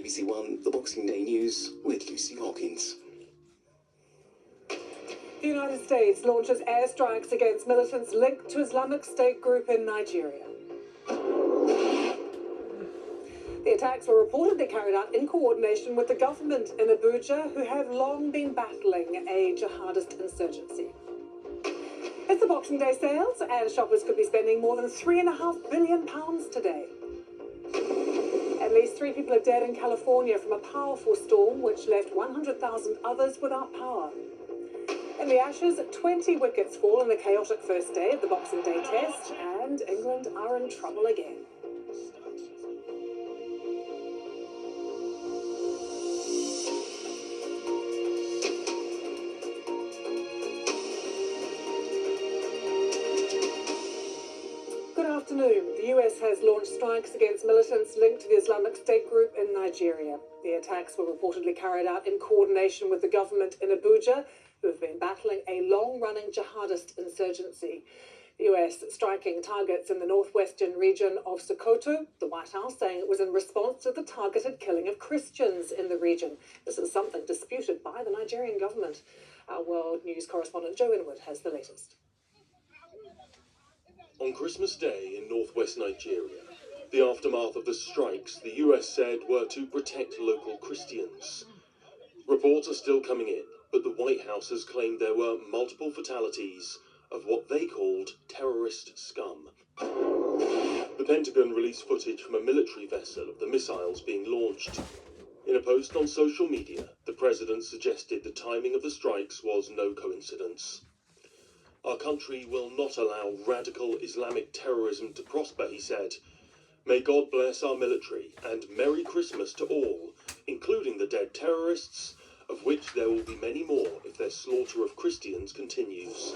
BBC One, the Boxing Day News with Lucy Hockings. The United States launches airstrikes against militants linked to Islamic State group in Nigeria. The attacks were reportedly carried out in coordination with the government in Abuja, who have long been battling a jihadist insurgency. It's the Boxing Day sales, and shoppers could be spending more than £3.5 billion today. At least 3 people are dead in California from a powerful storm which left 100,000 others without power. In the Ashes, 20 wickets fall in a chaotic first day of the Boxing Day Test, and England are in trouble again. Good afternoon. The US has launched strikes against militants linked to the Islamic State group in Nigeria. The attacks were reportedly carried out in coordination with the government in Abuja, who have been battling a long-running jihadist insurgency. The US striking targets in the northwestern region of Sokoto, the White House saying it was in response to the targeted killing of Christians in the region. This is something disputed by the Nigerian government. Our World News correspondent Joe Inwood has the latest. On Christmas Day in northwest Nigeria, the aftermath of the strikes the US said were to protect local Christians. Reports are still coming in, but the White House has claimed there were multiple fatalities of what they called terrorist scum. The Pentagon released footage from a military vessel of the missiles being launched. In a post on social media, the president suggested the timing of the strikes was no coincidence. Our country will not allow radical Islamic terrorism to prosper, he said. May God bless our military, and Merry Christmas to all, including the dead terrorists, of which there will be many more if their slaughter of Christians continues.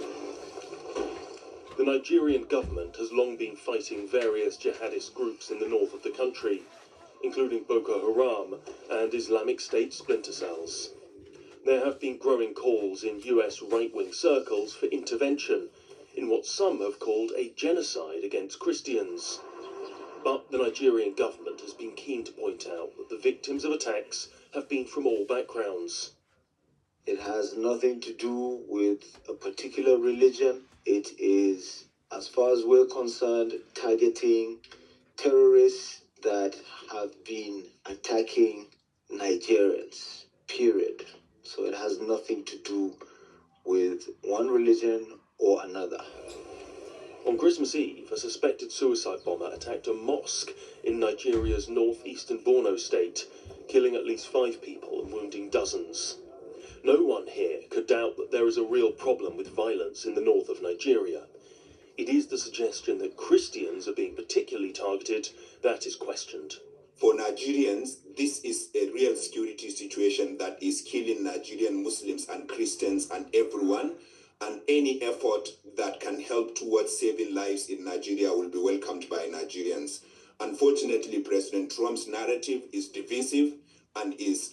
The Nigerian government has long been fighting various jihadist groups in the north of the country, including Boko Haram and Islamic State splinter cells. There have been growing calls in US right-wing circles for intervention in what some have called a genocide against Christians. But the Nigerian government has been keen to point out that the victims of attacks have been from all backgrounds. It has nothing to do with a particular religion. It is, as far as we're concerned, targeting terrorists that have been attacking Nigerians, period. So it has nothing to do with one religion or another. On Christmas Eve, a suspected suicide bomber attacked a mosque in Nigeria's northeastern Borno state, killing at least 5 people and wounding dozens. No one here could doubt that there is a real problem with violence in the north of Nigeria. It is the suggestion that Christians are being particularly targeted that is questioned. For Nigerians, this is a real security situation that is killing Nigerian Muslims and Christians and everyone, and any effort that can help towards saving lives in Nigeria will be welcomed by Nigerians. Unfortunately, President Trump's narrative is divisive and is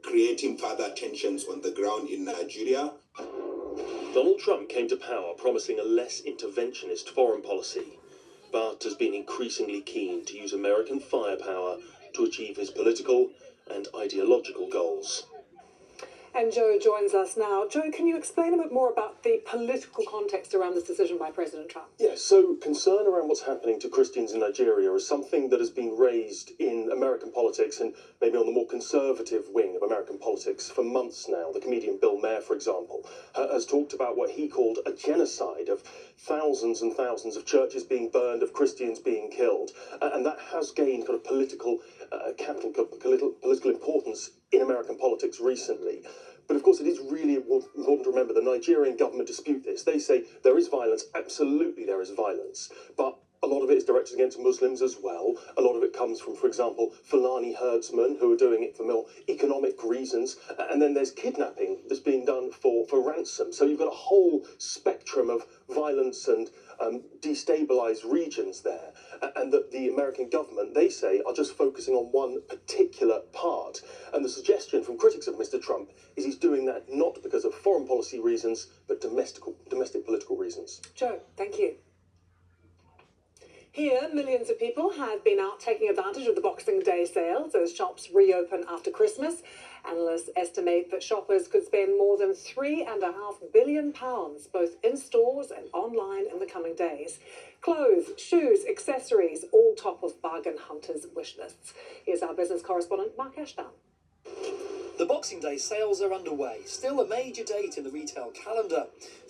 creating further tensions on the ground in Nigeria. Donald Trump came to power promising a less interventionist foreign policy, but has been increasingly keen to use American firepower to achieve his political and ideological goals. And Joe joins us now. Joe, can you explain a bit more about the political context around this decision by President Trump? Yes, so concern around what's happening to Christians in Nigeria is something that has been raised in American politics and maybe on the more conservative wing of American politics for months now. The comedian Bill Maher, for example, has talked about what he called a genocide of thousands and thousands of churches being burned, of Christians being killed. And that has gained kind of political importance in American politics recently. But of course it is really important to remember the Nigerian government dispute this. They say there is violence, absolutely there is violence, but a lot of it is directed against Muslims as well. A lot of it comes from, for example, Fulani herdsmen who are doing it for more economic reasons. And then there's kidnapping that's being done for ransom. So you've got a whole spectrum of violence and destabilised regions there. And that the American government, they say, are just focusing on one particular part. And the suggestion from critics of Mr. Trump is he's doing that not because of foreign policy reasons, but domestic political reasons. Joe, thank you. Here, millions of people have been out taking advantage of the Boxing Day sales as shops reopen after Christmas. Analysts estimate that shoppers could spend more than £3.5 billion, both in stores and online, in the coming days. Clothes, shoes, accessories, all top of bargain hunters' wish lists. Here's our business correspondent, Mark Ashdown. The Boxing Day sales are underway, still a major date in the retail calendar.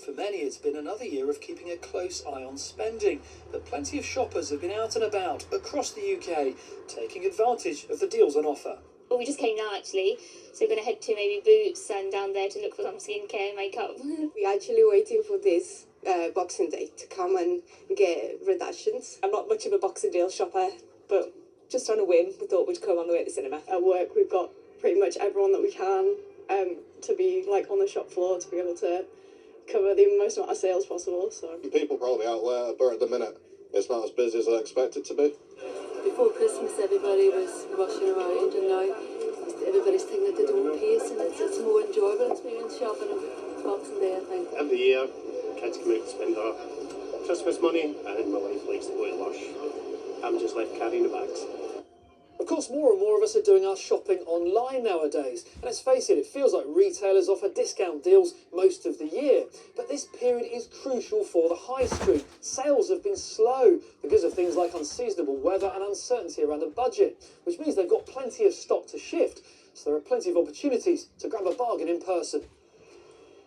For many, it's been another year of keeping a close eye on spending, but plenty of shoppers have been out and about across the UK, taking advantage of the deals on offer. Well, we just came now actually, so we're going to head to maybe Boots and down there to look for some skincare, makeup. We're actually waiting for this Boxing Day to come and get reductions. I'm not much of a Boxing Day shopper, but just on a whim, we thought we'd come on the way to the cinema. At work, we've got pretty much everyone that we can to be like on the shop floor to be able to cover the most amount of sales possible. So people probably out there, but at the minute it's not as busy as I expect it to be. Before Christmas everybody was rushing around, and now everybody's taking it at their own pace, and it's a more enjoyable experience shopping on Boxing Day, I think. Every year kids come out to spend our Christmas money, and my wife likes to go to Lush. I'm just left carrying the bags. Of course, more and more of us are doing our shopping online nowadays. And let's face it, it feels like retailers offer discount deals most of the year. But this period is crucial for the high street. Sales have been slow because of things like unseasonable weather and uncertainty around the budget, which means they've got plenty of stock to shift. So there are plenty of opportunities to grab a bargain in person.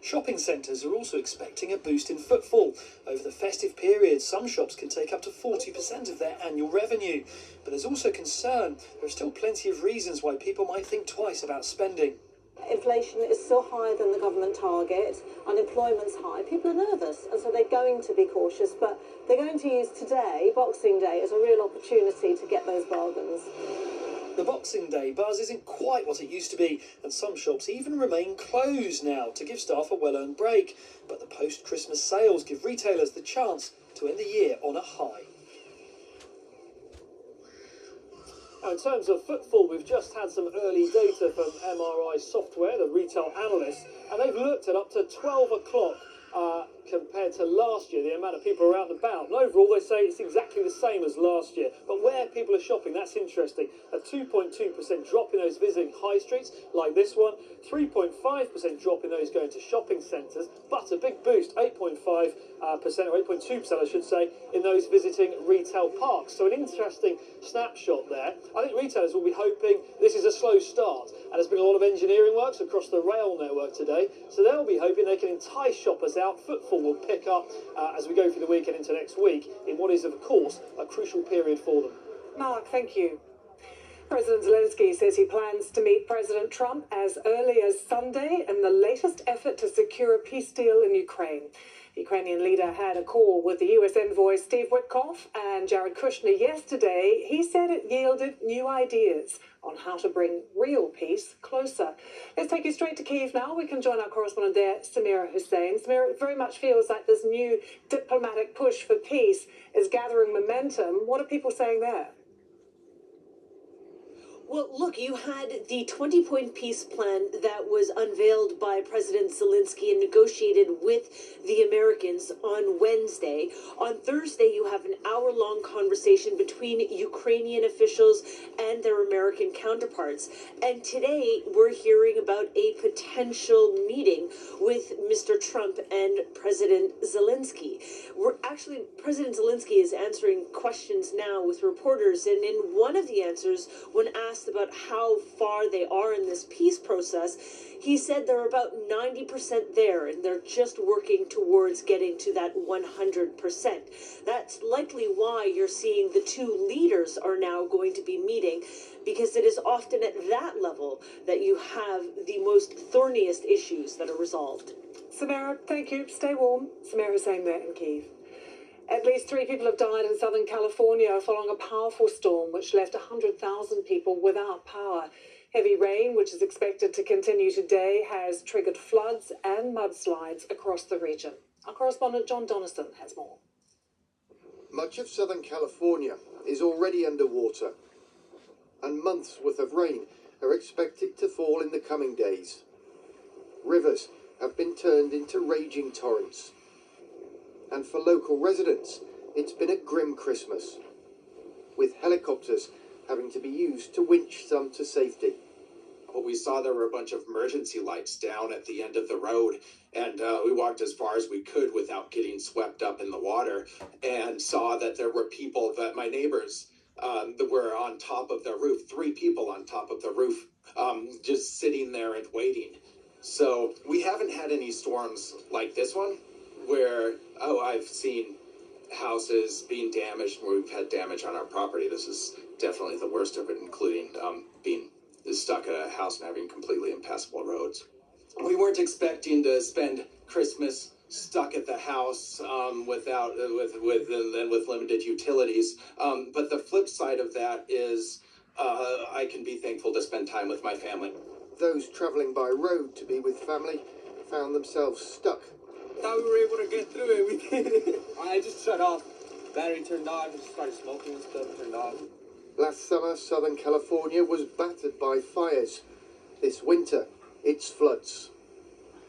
Shopping centres are also expecting a boost in footfall. Over the festive period, some shops can take up to 40% of their annual revenue. But there's also concern. There are still plenty of reasons why people might think twice about spending. Inflation is still higher than the government target, unemployment's high, people are nervous, and so they're going to be cautious, but they're going to use today, Boxing Day, as a real opportunity to get those bargains. The Boxing Day buzz isn't quite what it used to be, and some shops even remain closed now to give staff a well-earned break. But the post-Christmas sales give retailers the chance to end the year on a high. Now, in terms of footfall, we've just had some early data from MRI Software, the retail analysts, and they've looked at up to 12 o'clock compared to last year, the amount of people around about. And overall, they say it's exactly the same as last year. But where people are shopping, that's interesting. A 2.2% drop in those visiting high streets, like this one. 3.5% drop in those going to shopping centres. But a big boost, 8.5% or 8.2%, I should say, in those visiting retail parks. So an interesting snapshot there. I think retailers will be hoping this is a slow start. And there's been a lot of engineering works across the rail network today. So they'll be hoping they can entice shoppers out. Footfall will pick up as we go through the weekend into next week in what is, of course, a crucial period for them. Mark, thank you. President Zelensky says he plans to meet President Trump as early as Sunday in the latest effort to secure a peace deal in Ukraine. The Ukrainian leader had a call with the US envoy Steve Witkoff and Jared Kushner yesterday. He said it yielded new ideas on how to bring real peace closer. Let's take you straight to Kyiv now. We can join our correspondent there, Samira Hussein. Samira, it very much feels like this new diplomatic push for peace is gathering momentum. What are people saying there? Well, look, you had the 20-point peace plan that was unveiled by President Zelensky and negotiated with the Americans on Wednesday. On Thursday, you have an hour-long conversation between Ukrainian officials and their American counterparts. And today, we're hearing about a potential meeting with Mr. Trump and President Zelensky. President Zelensky is answering questions now with reporters, and in one of the answers, when asked about how far they are in this peace process, he said they're about 90% there, and they're just working towards getting to that 100%. That's likely why you're seeing the two leaders are now going to be meeting, because it is often at that level that you have the most thorniest issues that are resolved. Samira, thank you. Stay warm. Samira Hussein there in Kyiv. At least 3 people have died in Southern California following a powerful storm which left 100,000 people without power. Heavy rain, which is expected to continue today, has triggered floods and mudslides across the region. Our correspondent John Donison has more. Much of Southern California is already underwater, and months' worth of rain are expected to fall in the coming days. Rivers have been turned into raging torrents. And for local residents, it's been a grim Christmas. with helicopters having to be used to winch some to safety. What we saw, there were a bunch of emergency lights down at the end of the road, and we walked as far as we could without getting swept up in the water, and saw that there were people, that my neighbors, that were on top of the roof, 3 people on top of the roof, just sitting there and waiting. So we haven't had any storms like this one, where, I've seen houses being damaged, where we've had damage on our property. This is definitely the worst of it, including being stuck at a house and having completely impassable roads. We weren't expecting to spend Christmas stuck at the house with limited utilities. But the flip side of that is I can be thankful to spend time with my family. Those travelling by road to be with family found themselves stuck. Thought we were able to get through it. We did. I just shut off. Battery turned on. Just started smoking and stuff. Turned off. Last summer, Southern California was battered by fires. This winter, it's floods.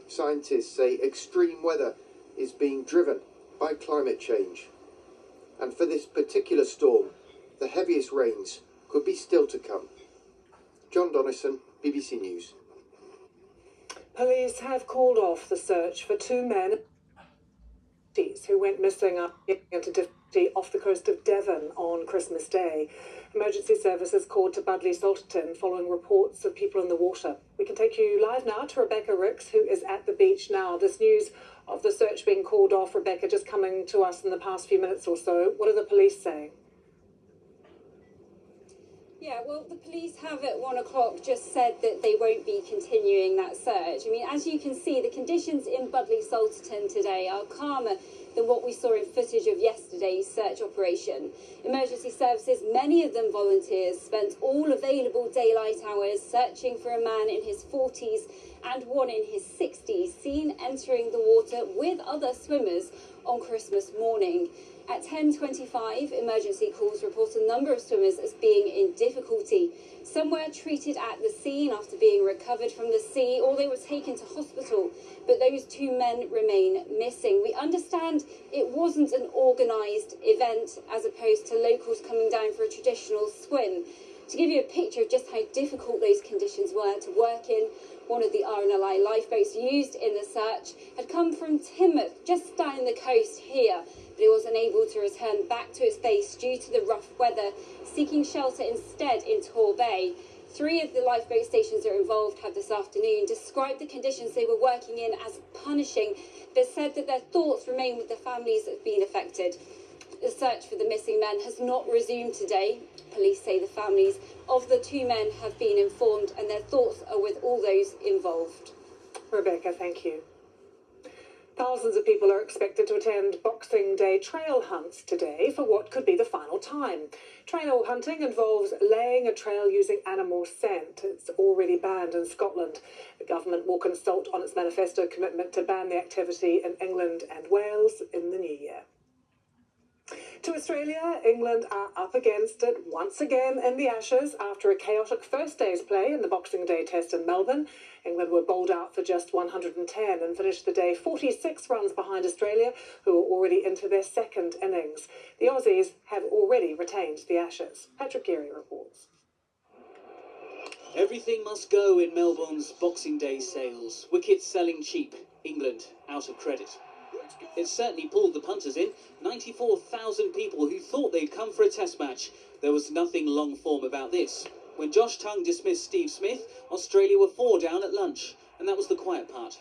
Scientists say extreme weather is being driven by climate change. And for this particular storm, the heaviest rains could be still to come. John Donnison, BBC News. Police have called off the search for 2 men who went missing into difficulty off the coast of Devon on Christmas Day. Emergency services called to Budleigh Salterton following reports of people in the water. We can take you live now to Rebecca Ricks, who is at the beach now. This news of the search being called off, Rebecca, just coming to us in the past few minutes or so. What are the police saying? Yeah, well, the police have at 1 o'clock just said that they won't be continuing that search. I mean, as you can see, the conditions in Budleigh Salterton today are calmer than what we saw in footage of yesterday's search operation. Emergency services, many of them volunteers, spent all available daylight hours searching for a man in his 40s and one in his 60s, seen entering the water with other swimmers on Christmas morning. At 10:25, emergency calls report a number of swimmers as being in difficulty. Some were treated at the scene after being recovered from the sea, or they were taken to hospital, but those 2 men remain missing. We understand it wasn't an organised event as opposed to locals coming down for a traditional swim. To give you a picture of just how difficult those conditions were to work in, one of the RNLI lifeboats used in the search had come from Timoth, just down the coast here, but it was unable to return back to its base due to the rough weather, seeking shelter instead in Tor Bay. 3 of the lifeboat stations that are involved have this afternoon described the conditions they were working in as punishing, but said that their thoughts remain with the families that have been affected. The search for the missing men has not resumed today. Police say the families of the 2 men have been informed and their thoughts are with all those involved. Rebecca, thank you. Thousands of people are expected to attend Boxing Day trail hunts today for what could be the final time. Trail hunting involves laying a trail using animal scent. It's already banned in Scotland. The government will consult on its manifesto commitment to ban the activity in England and Wales in the new year. To Australia, England are up against it once again in the Ashes after a chaotic first day's play in the Boxing Day test in Melbourne. England were bowled out for just 110 and finished the day 46 runs behind Australia, who are already into their second innings. The Aussies have already retained the Ashes. Patrick Geary reports. Everything must go in Melbourne's Boxing Day sales. Wickets selling cheap. England out of credit. It certainly pulled the punters in. 94,000 people who thought they'd come for a test match. There was nothing long form about this. When Josh Tongue dismissed Steve Smith, Australia were 4 down at lunch, and that was the quiet part.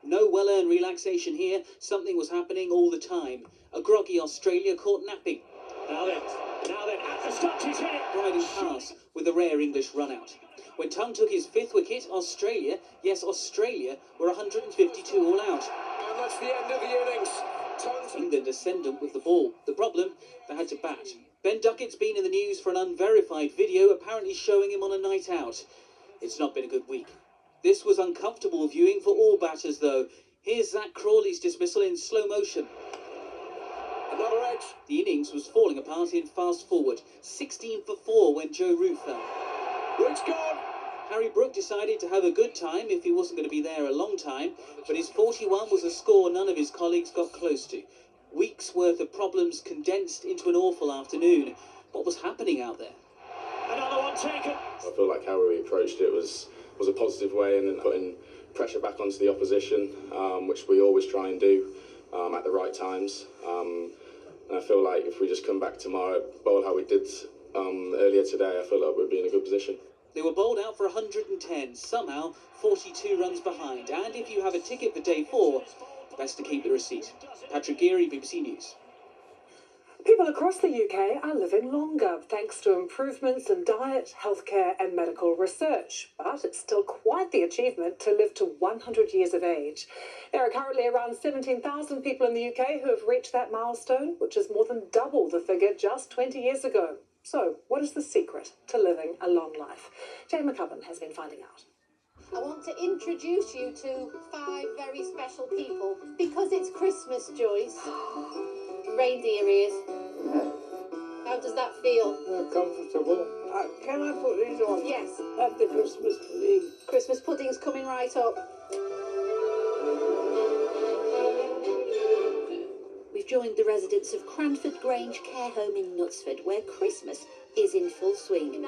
No well-earned relaxation here. Something was happening all the time. A groggy Australia caught napping. Now then, at the stop, he's hit it! Riding past with a rare English run-out. When Tongue took his 5th wicket, Australia, yes, Australia, were 152 all out. And that's the end of the innings. England ascendant with the ball. The problem, they had to bat. Ben Duckett's been in the news for an unverified video apparently showing him on a night out. It's not been a good week. This was uncomfortable viewing for all batters, though. Here's Zach Crawley's dismissal in slow motion. Another edge. The innings was falling apart in fast forward. 16 for 4 when Joe Root fell. Root's gone. Harry Brook decided to have a good time if he wasn't going to be there a long time, but his 41 was a score none of his colleagues got close to. Weeks' worth of problems condensed into an awful afternoon. what was happening out there. Another one taken. I feel like how we approached it was a positive way, and then putting pressure back onto the opposition, which we always try and do at the right times. And I feel like if we just come back tomorrow, bowl how we did earlier today, I feel like we'll be in a good position. They were bowled out for 110, somehow 42 runs behind. And if you have a ticket for day 4, best to keep the receipt. Patrick Geary, BBC News. People across the UK are living longer thanks to improvements in diet, healthcare and medical research. But it's still quite the achievement to live to 100 years of age. There are currently around 17,000 people in the UK who have reached that milestone, which is more than double the figure just 20 years ago. So, what is the secret to living a long life? Jane McCubbin has been finding out. I want to introduce you to 5 very special people because it's Christmas, Joyce. Reindeer ears. How does that feel? Comfortable. Can I put these on? Yes. Have the Christmas pudding. Christmas pudding's coming right up. We've joined the residents of Cranford Grange Care Home in Knutsford, where Christmas is in full swing.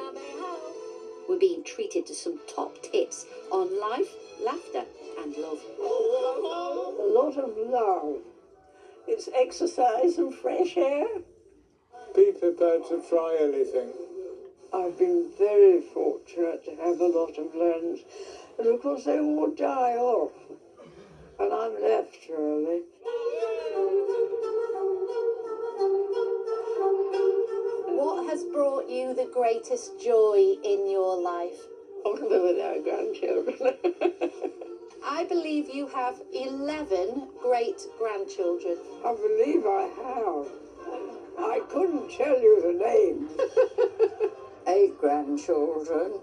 We're being treated to some top tips on life, laughter and love. A lot of love. It's exercise and fresh air. Be prepared to try anything. I've been very fortunate to have a lot of friends, and of course they all die off, and I'm left early. What has brought you the greatest joy in your life? Living with our grandchildren. I believe you have 11 great-grandchildren. I believe I have. I couldn't tell you the names. 8 grandchildren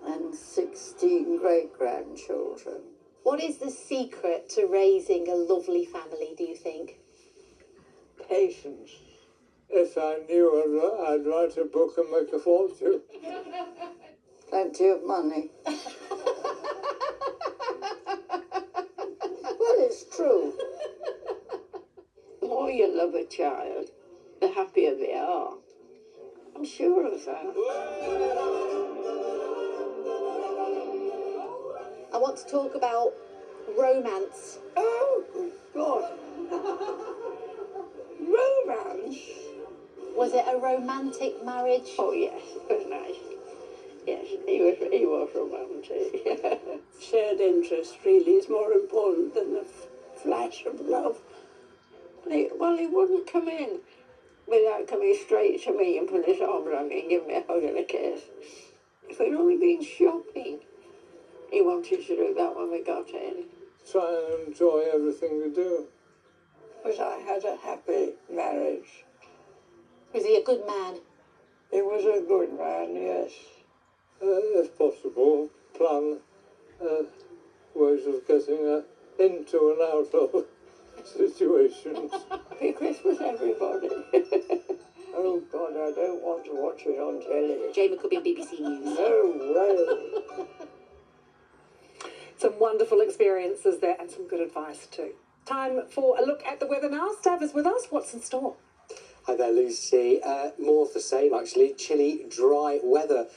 and 16 great-grandchildren. What is the secret to raising a lovely family, do you think? Patience. If I knew, I'd write a book and make a fortune. Plenty of money. Well, it's true. The more you love a child, the happier they are. I'm sure of that. I want to talk about romance. Oh, God. Romance? Was it a romantic marriage? Oh, yes, it was nice. Yes, he was romantic. Shared interest really is more important than the flash of love. He wouldn't come in without coming straight to me and put his arm around me and give me a hug and a kiss. If we'd only been shopping, he wanted to do that when we got in. Try and enjoy everything we do. But I had a happy marriage. Was he a good man? He was a good man, yes. If possible, plan ways of getting into and out of situations. Happy Christmas, everybody. Oh, God, I don't want to watch it on telly. Jane McCubbin, BBC News. No way. Some wonderful experiences there and some good advice too. Time for a look at the weather now. Stav is with us. What's in store? Hi there, Lucy. More of the same, actually. Chilly, dry weather.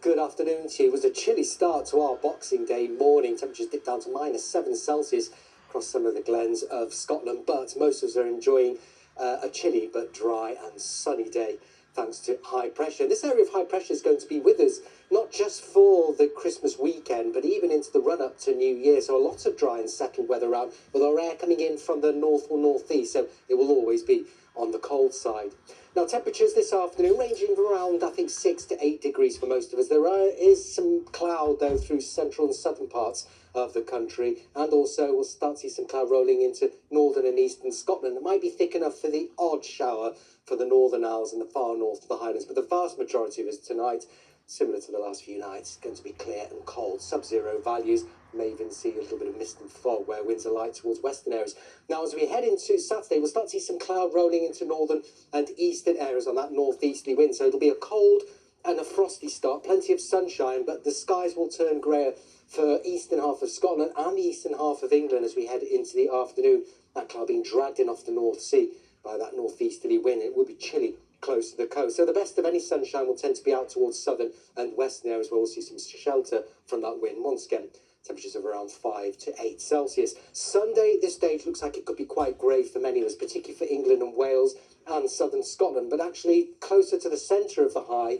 Good afternoon to you. It was a chilly start to our Boxing Day morning. Temperatures dipped down to -7 Celsius across some of the glens of Scotland, but most of us are enjoying a chilly but dry and sunny day thanks to high pressure. This area of high pressure is going to be with us not just for the Christmas weekend, but even into the run-up to New Year. So a lot of dry and settled weather around, with our air coming in from the north or northeast, so it will always be on the cold side. Now, temperatures this afternoon ranging around, I think, 6 to 8 degrees for most of us. There is some cloud, though, through central and southern parts of the country, and also we'll start to see some cloud rolling into northern and eastern Scotland. It might be thick enough for the odd shower for the Northern Isles and the far north of the Highlands, but the vast majority of us tonight, similar to the last few nights, going to be clear and cold. Sub-zero values. May even see a little bit of mist and fog where winds are light towards western areas. Now, as we head into Saturday, we'll start to see some cloud rolling into northern and eastern areas on that northeasterly wind. So it'll be a cold and a frosty start. Plenty of sunshine, but the skies will turn greyer for eastern half of Scotland and the eastern half of England as we head into the afternoon. That cloud being dragged in off the North Sea by that northeasterly wind. It will be chilly close to the coast. So the best of any sunshine will tend to be out towards southern and western areas where we'll see some shelter from that wind. Once again, temperatures of around 5 to 8 Celsius. Sunday, this stage looks like it could be quite grey for many of us, particularly for England and Wales and southern Scotland, but actually closer to the centre of the high,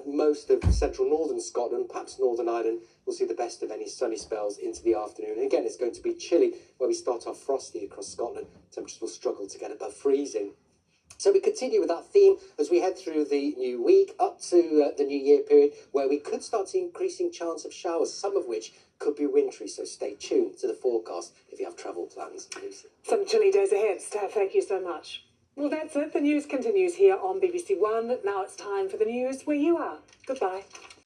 most of central northern Scotland, perhaps Northern Ireland, will see the best of any sunny spells into the afternoon. And again, it's going to be chilly where we start off frosty across Scotland. Temperatures will struggle to get above freezing. So we continue with that theme as we head through the new week up to the New Year period, where we could start seeing increasing chance of showers, some of which could be wintry. So stay tuned to the forecast if you have travel plans. Some chilly days ahead, Steph. Thank you so much. Well, that's it. The news continues here on BBC One. Now it's time for the news where you are. Goodbye.